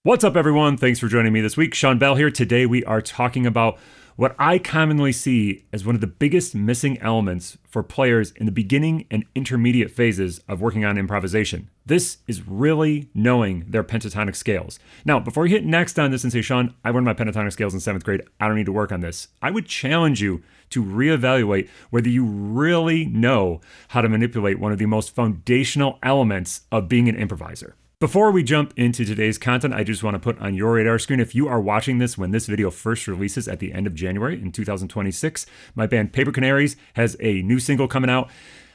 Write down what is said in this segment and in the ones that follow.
What's up, everyone? Thanks for joining me this week. Shawn here. Today we are talking about what I commonly see as one of the biggest missing elements for players in the beginning and intermediate phases of working on improvisation. This is really knowing their pentatonic scales. Now, before you hit next on this and say, Shawn, I learned my pentatonic scales in 7th grade, I don't need to work on this, I would challenge you to reevaluate whether you really know how to manipulate one of the most foundational elements of being an improviser. Before we jump into today's content, I just want to put on your radar screen, if you are watching this when this video first releases at the end of January in 2026, my band Paper Canaries has a new single coming out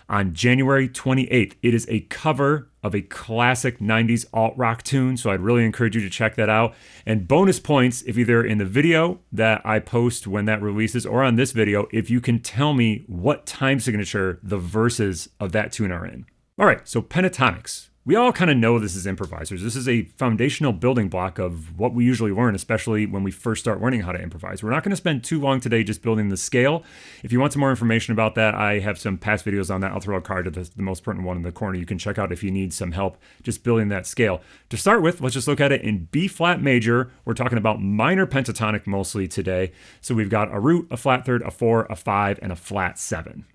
on January 28th. It is a cover of a classic 90s alt-rock tune, so I'd really encourage you to check that out. And bonus points if either in the video that I post when that releases or on this video, if you can tell me what time signature the verses of that tune are in. All right, so pentatonics. We all kind of know this as improvisers. This is a foundational building block of what we usually learn, especially when we first start learning how to improvise. We're not going to spend too long today just building the scale. If you want some more information about that, I have some past videos on that. I'll throw a card to the most pertinent one in the corner you can check out if you need some help just building that scale. To start with, let's just look at it in B flat major. We're talking about minor pentatonic mostly today. So we've got a root, a flat third, a 4, a 5, and a flat 7.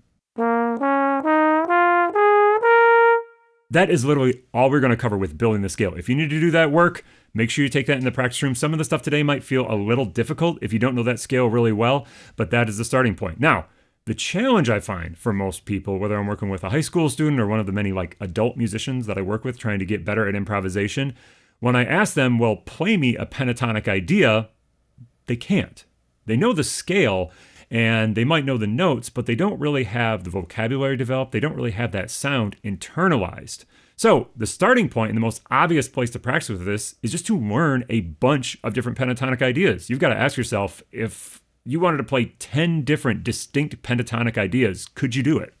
That is literally all we're going to cover with building the scale. If you need to do that work, make sure you take that in the practice room. Some of the stuff today might feel a little difficult if you don't know that scale really well, but that is the starting point. Now, the challenge I find for most people, whether I'm working with a high school student or one of the many adult musicians that I work with trying to get better at improvisation, when I ask them, well, play me a pentatonic idea, they can't. They know the scale, and they might know the notes, but they don't really have the vocabulary developed. They don't really have that sound internalized. So the starting point and the most obvious place to practice with this is just to learn a bunch of different pentatonic ideas. You've got to ask yourself, if you wanted to play 10 different distinct pentatonic ideas, could you do it?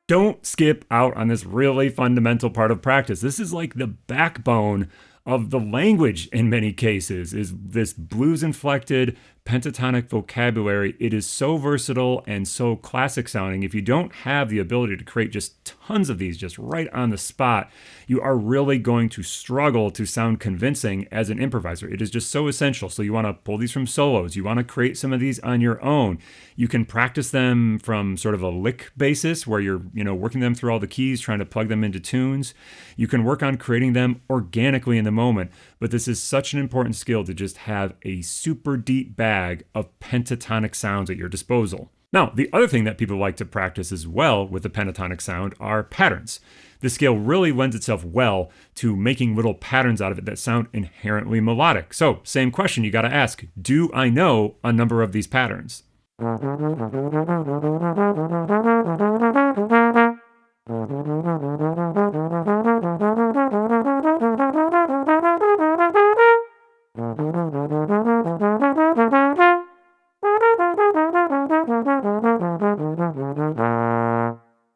Don't skip out on this really fundamental part of practice. This is like the backbone of the language in many cases, is this blues inflected pentatonic vocabulary. It is so versatile and so classic sounding. If you don't have the ability to create just tons of these just right on the spot, you are really going to struggle to sound convincing as an improviser. It is just so essential. So you want to pull these from solos. You want to create some of these on your own. You can practice them from sort of a lick basis where you're, working them through all the keys, trying to plug them into tunes. You can work on creating them organically in the moment, but this is such an important skill to just have a super deep bag of pentatonic sounds at your disposal. Now, the other thing that people like to practice as well with the pentatonic sound are patterns. The scale really lends itself well to making little patterns out of it that sound inherently melodic. So, same question you got to ask, do I know a number of these patterns?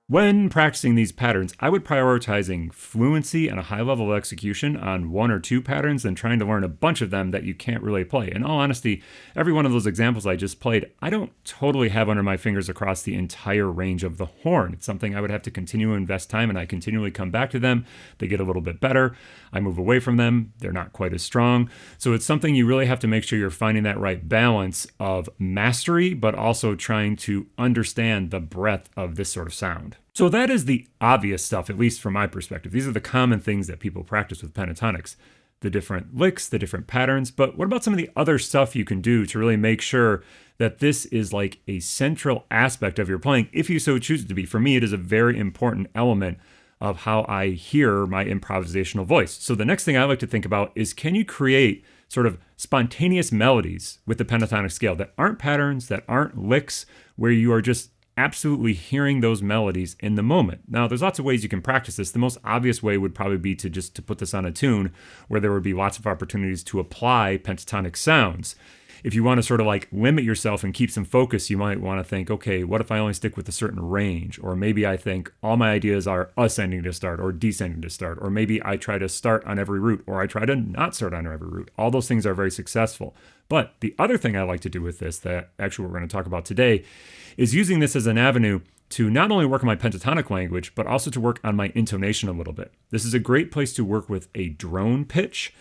When practicing these patterns, I would prioritizing fluency and a high level of execution on 1 or 2 patterns than trying to learn a bunch of them that you can't really play. In all honesty, every one of those examples I just played, I don't totally have under my fingers across the entire range of the horn. It's something I would have to continue to invest time, and I continually come back to them. They get a little bit better. I move away from them. They're not quite as strong. So it's something you really have to make sure you're finding that right balance of mastery, but also trying to understand the breadth of this sort of sound. So that is the obvious stuff, at least from my perspective. These are the common things that people practice with pentatonics. The different licks, the different patterns, but what about some of the other stuff you can do to really make sure that this is like a central aspect of your playing, if you so choose it to be? For me, it is a very important element of how I hear my improvisational voice. So the next thing I like to think about is, can you create sort of spontaneous melodies with the pentatonic scale that aren't patterns, that aren't licks, where you are just absolutely hearing those melodies in the moment. Now, there's lots of ways you can practice this. The most obvious way would probably be to put this on a tune where there would be lots of opportunities to apply pentatonic sounds. if you want to sort of like limit yourself and keep some focus, you might want to think, okay, what if I only stick with a certain range? Or maybe I think all my ideas are ascending to start or descending to start. Or maybe I try to start on every root, or I try to not start on every root. All those things are very successful. But the other thing I like to do with this, that actually we're going to talk about today, is using this as an avenue to not only work on my pentatonic language, but also to work on my intonation a little bit. This is a great place to work with a drone pitch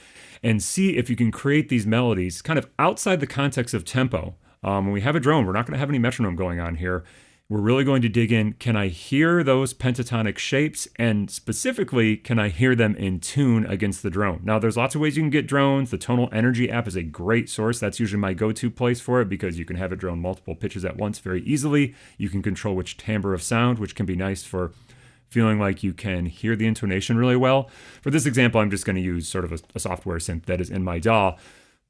and see if you can create these melodies kind of outside the context of tempo. When we have a drone, we're not going to have any metronome going on here. We're really going to dig in, can I hear those pentatonic shapes? And specifically, can I hear them in tune against the drone? Now, there's lots of ways you can get drones. The Tonal Energy app is a great source. That's usually my go-to place for it because you can have it drone multiple pitches at once very easily. You can control which timbre of sound, which can be nice for feeling like you can hear the intonation really well. For this example, I'm just going to use sort of a software synth that is in my DAW.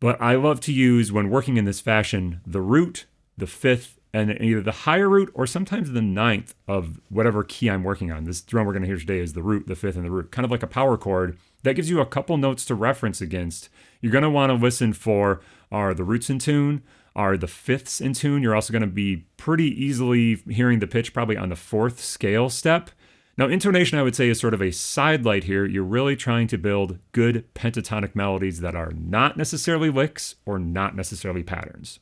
But I love to use, when working in this fashion, the root, the fifth, and either the higher root or sometimes the ninth of whatever key I'm working on. This drum we're going to hear today is the root, the fifth, and the root, kind of like a power chord. That gives you a couple notes to reference against. You're going to want to listen for, are the roots in tune? Are the fifths in tune? You're also going to be pretty easily hearing the pitch probably on the fourth scale step. Now, intonation, I would say, is sort of a sidelight here. You're really trying to build good pentatonic melodies that are not necessarily licks or not necessarily patterns.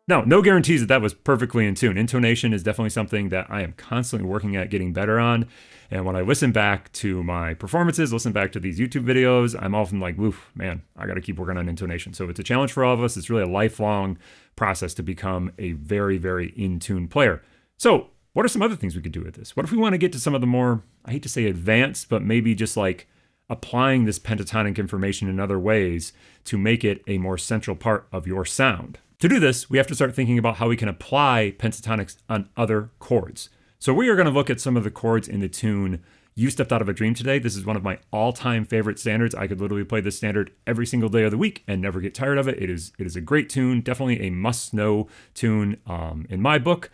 Now, no guarantees that that was perfectly in tune. Intonation is definitely something that I am constantly working at getting better on. And when I listen back to my performances, listen back to these YouTube videos, I'm often like, oof, man, I got to keep working on intonation. So it's a challenge for all of us. It's really a lifelong process to become a very, very in-tune player. So what are some other things we could do with this? What if we want to get to some of the more, I hate to say advanced, but maybe just like applying this pentatonic information in other ways to make it a more central part of your sound? To do this, we have to start thinking about how we can apply pentatonics on other chords. So we are going to look at some of the chords in the tune You Stepped Out of a Dream today. This is one of my all-time favorite standards. I could literally play this standard every single day of the week and never get tired of it. It is a great tune, definitely a must-know tune in my book.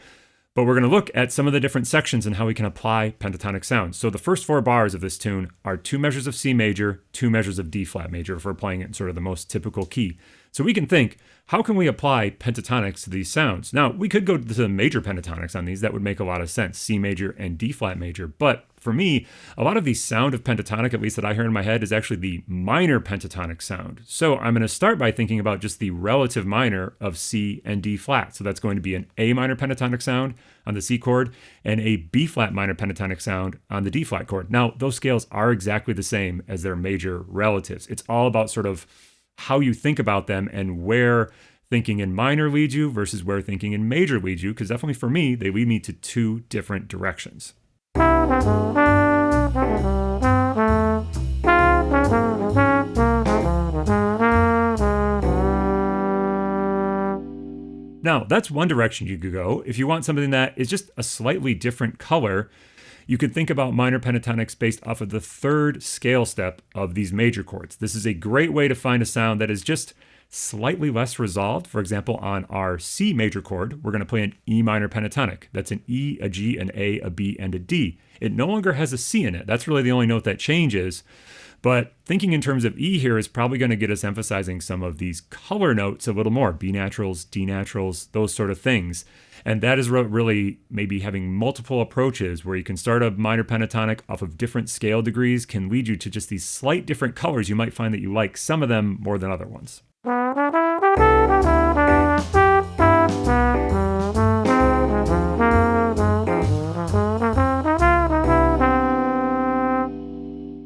But we're going to look at some of the different sections and how we can apply pentatonic sounds. So the first 4 bars of this tune are 2 measures of C major, 2 measures of D flat major if we're playing it in sort of the most typical key. So we can think, how can we apply pentatonics to these sounds? Now, we could go to the major pentatonics on these. That would make a lot of sense, C major and D flat major. But for me, a lot of the sound of pentatonic, at least that I hear in my head, is actually the minor pentatonic sound. So I'm going to start by thinking about just the relative minor of C and D flat. So that's going to be an A minor pentatonic sound on the C chord and a B flat minor pentatonic sound on the D flat chord. Now, those scales are exactly the same as their major relatives. It's all about sort of how you think about them and where thinking in minor leads you versus where thinking in major leads you, because definitely for me, they lead me to 2 different directions. Now, that's one direction you could go. If you want something that is just a slightly different color, you could think about minor pentatonics based off of the 3rd scale step of these major chords. This is a great way to find a sound that is just slightly less resolved. For example, on our C major chord, we're going to play an E minor pentatonic. That's an E, a G, an A, a B, and a D. It no longer has a C in it. That's really the only note that changes. But thinking in terms of E here is probably going to get us emphasizing some of these color notes a little more, B naturals, D naturals, those sort of things. And that is really maybe having multiple approaches where you can start a minor pentatonic off of different scale degrees can lead you to just these slight different colors. You might find that you like some of them more than other ones.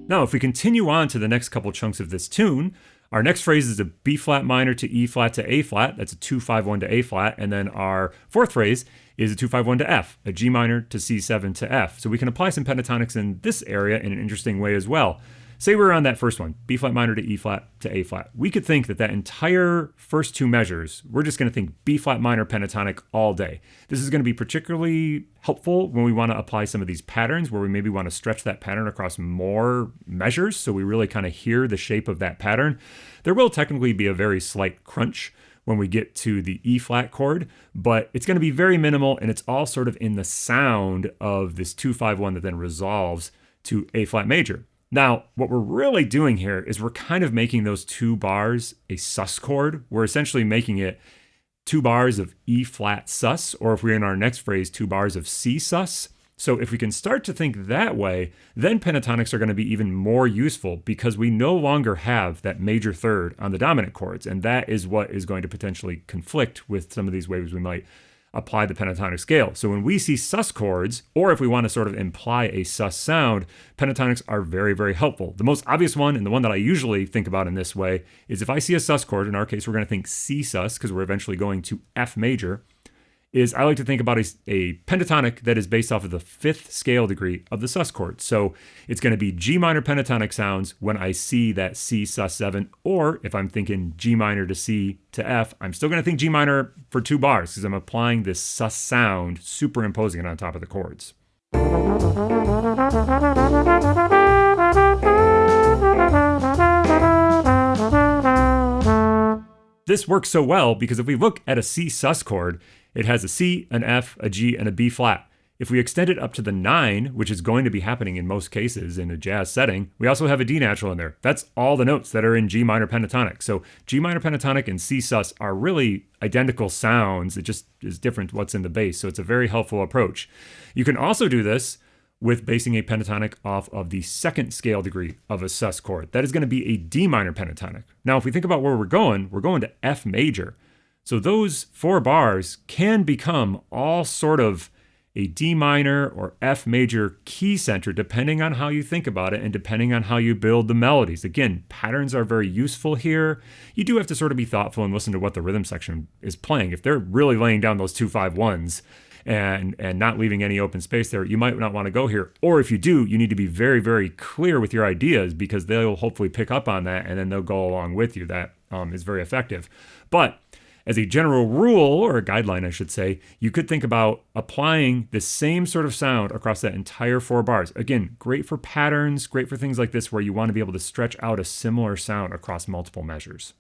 Now, if we continue on to the next couple chunks of this tune, our next phrase is a B flat minor to E flat to A flat. That's a 2-5-1 to A flat. And then our 4th phrase is a 2-5-1 to F, a G minor to C7 to F. So we can apply some pentatonics in this area in an interesting way as well. say we're on that first one, B flat minor to E flat to A flat. We could think that entire first two measures, we're just going to think B flat minor pentatonic all day. This is going to be particularly helpful when we want to apply some of these patterns where we maybe want to stretch that pattern across more measures so we really kind of hear the shape of that pattern. There will technically be a very slight crunch when we get to the E flat chord, but it's going to be very minimal, and it's all sort of in the sound of this 2-5-1 that then resolves to A flat major. Now, what we're really doing here is we're kind of making those 2 bars a sus chord. We're essentially making it 2 bars of E flat sus, or if we're in our next phrase, 2 bars of C sus. So if we can start to think that way, then pentatonics are going to be even more useful because we no longer have that major third on the dominant chords. And that is what is going to potentially conflict with some of these ways we might apply the pentatonic scale. So when we see sus chords, or if we want to sort of imply a sus sound, pentatonics are very, very helpful. The most obvious one, and the one that I usually think about in this way, is if I see a sus chord, in our case, we're going to think C sus because we're eventually going to F major, is I like to think about a pentatonic that is based off of the 5th scale degree of the sus chord. So it's going to be G minor pentatonic sounds when I see that C sus 7, or if I'm thinking G minor to C to F, I'm still going to think G minor for 2 bars because I'm applying this sus sound, superimposing it on top of the chords. This works so well because if we look at a C sus chord, it has a C, an F, a G, and a B flat. If we extend it up to the 9, which is going to be happening in most cases in a jazz setting, we also have a D natural in there. That's all the notes that are in G minor pentatonic. So G minor pentatonic and C sus are really identical sounds. It just is different what's in the bass. So it's a very helpful approach. You can also do this with basing a pentatonic off of the 2nd scale degree of a sus chord. That is going to be a D minor pentatonic. Now, if we think about where we're going to F major. So those 4 bars can become all sort of a D minor or F major key center, depending on how you think about it and depending on how you build the melodies. Again, patterns are very useful here. You do have to sort of be thoughtful and listen to what the rhythm section is playing. If they're really laying down those 2-5-1s and not leaving any open space there, you might not want to go here. Or if you do, you need to be very, very clear with your ideas because they'll hopefully pick up on that and then they'll go along with you. That is very effective. But as a general rule, or a guideline, I should say, you could think about applying the same sort of sound across that entire 4 bars. Again, great for patterns, great for things like this where you want to be able to stretch out a similar sound across multiple measures.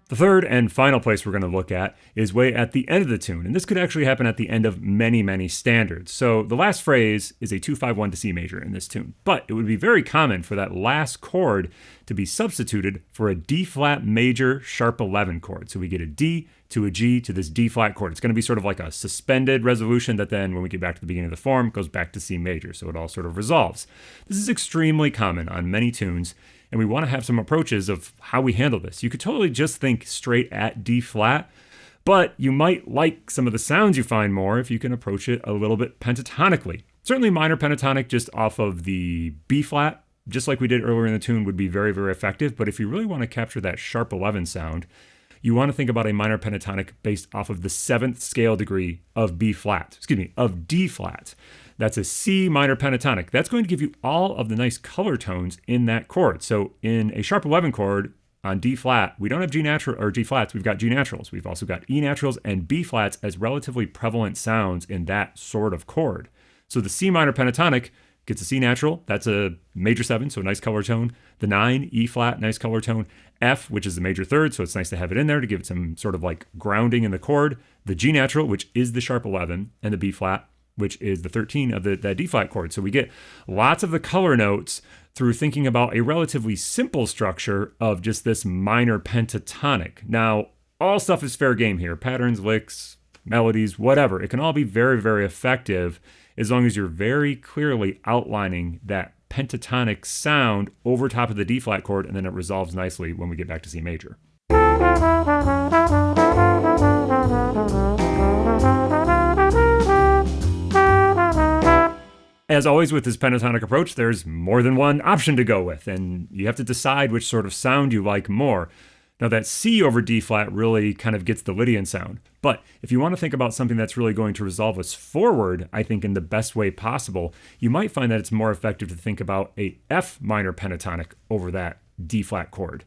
The third and final place we're going to look at is way at the end of the tune, and this could actually happen at the end of many, many standards. So the last phrase is a 2-5-1 to C major in this tune, but it would be very common for that last chord to be substituted for a D flat major sharp 11 chord. So we get a D to a G to this D flat chord. It's going to be sort of like a suspended resolution that then when we get back to the beginning of the form goes back to C major, so it all sort of resolves. This is extremely common on many tunes, and we want to have some approaches of how we handle this. You could totally just think straight at D flat, but you might like some of the sounds you find more if you can approach it a little bit pentatonically. Certainly minor pentatonic just off of the B flat, just like we did earlier in the tune, would be very, very effective. But if you really want to capture that sharp 11 sound, you want to think about a minor pentatonic based off of the 7th scale degree of D flat. That's a C minor pentatonic. That's going to give you all of the nice color tones in that chord. So in a sharp 11 chord on D flat, we don't have G natural or G flats, we've got G naturals. We've also got E naturals and B flats as relatively prevalent sounds in that sort of chord. So the C minor pentatonic gets a C natural, that's a major 7, so a nice color tone. The 9, E flat, nice color tone. F, which is the major 3rd, so it's nice to have it in there to give it some sort of like grounding in the chord. The G natural, which is the sharp 11, and the B flat, which is the 13 of that D flat chord. So we get lots of the color notes through thinking about a relatively simple structure of just this minor pentatonic. Now, all stuff is fair game here. Patterns, licks, melodies, whatever. It can all be very, very effective as long as you're very clearly outlining that pentatonic sound over top of the D flat chord, and then it resolves nicely when we get back to C major. As always with this pentatonic approach, there's more than one option to go with, and you have to decide which sort of sound you like more. Now that C over D flat really kind of gets the Lydian sound. But if you want to think about something that's really going to resolve us forward, I think in the best way possible, you might find that it's more effective to think about a F minor pentatonic over that D flat chord.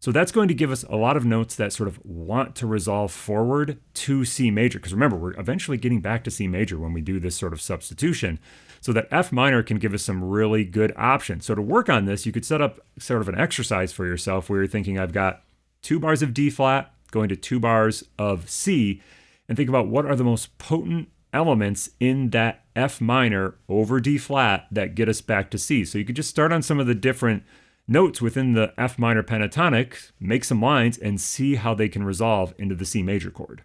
So that's going to give us a lot of notes that sort of want to resolve forward to C major. Because remember, we're eventually getting back to C major when we do this sort of substitution. So that F minor can give us some really good options. So to work on this, you could set up sort of an exercise for yourself where you're thinking, I've got 2 bars of D flat going to 2 bars of C, and think about what are the most potent elements in that F minor over D flat that get us back to C. So you could just start on some of the different notes within the F minor pentatonic, make some lines, and see how they can resolve into the C major chord.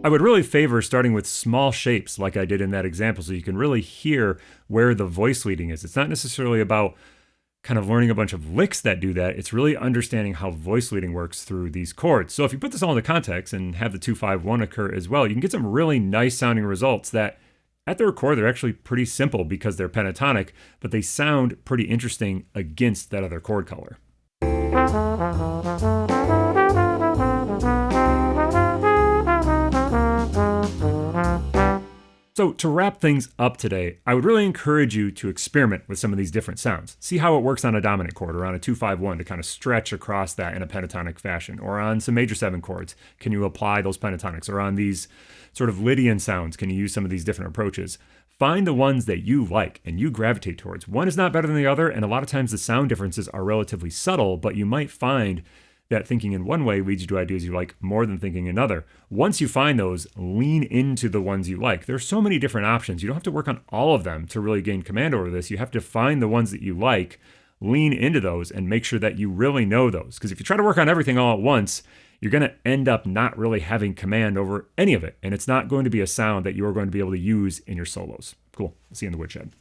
I would really favor starting with small shapes like I did in that example so you can really hear where the voice leading is. It's not necessarily about kind of learning a bunch of licks that do that. It's really understanding how voice leading works through these chords. So if you put this all into context and have the 2-5-1 occur as well, you can get some really nice sounding results that at their core, they're actually pretty simple because they're pentatonic, but they sound pretty interesting against that other chord color. So to wrap things up today, I would really encourage you to experiment with some of these different sounds. See how it works on a dominant chord or on a 2-5-1 to kind of stretch across that in a pentatonic fashion, or on some major 7 chords. Can you apply those pentatonics? Or on these sort of Lydian sounds, can you use some of these different approaches? Find the ones that you like and you gravitate towards. One is not better than the other, and a lot of times the sound differences are relatively subtle, but you might find that thinking in one way leads you to ideas you like more than thinking another. Once you find those, lean into the ones you like. There's so many different options. You don't have to work on all of them to really gain command over this. You have to find the ones that you like, lean into those, and make sure that you really know those. Because if you try to work on everything all at once, you're going to end up not really having command over any of it. And it's not going to be a sound that you're going to be able to use in your solos. Cool. See you in the woodshed.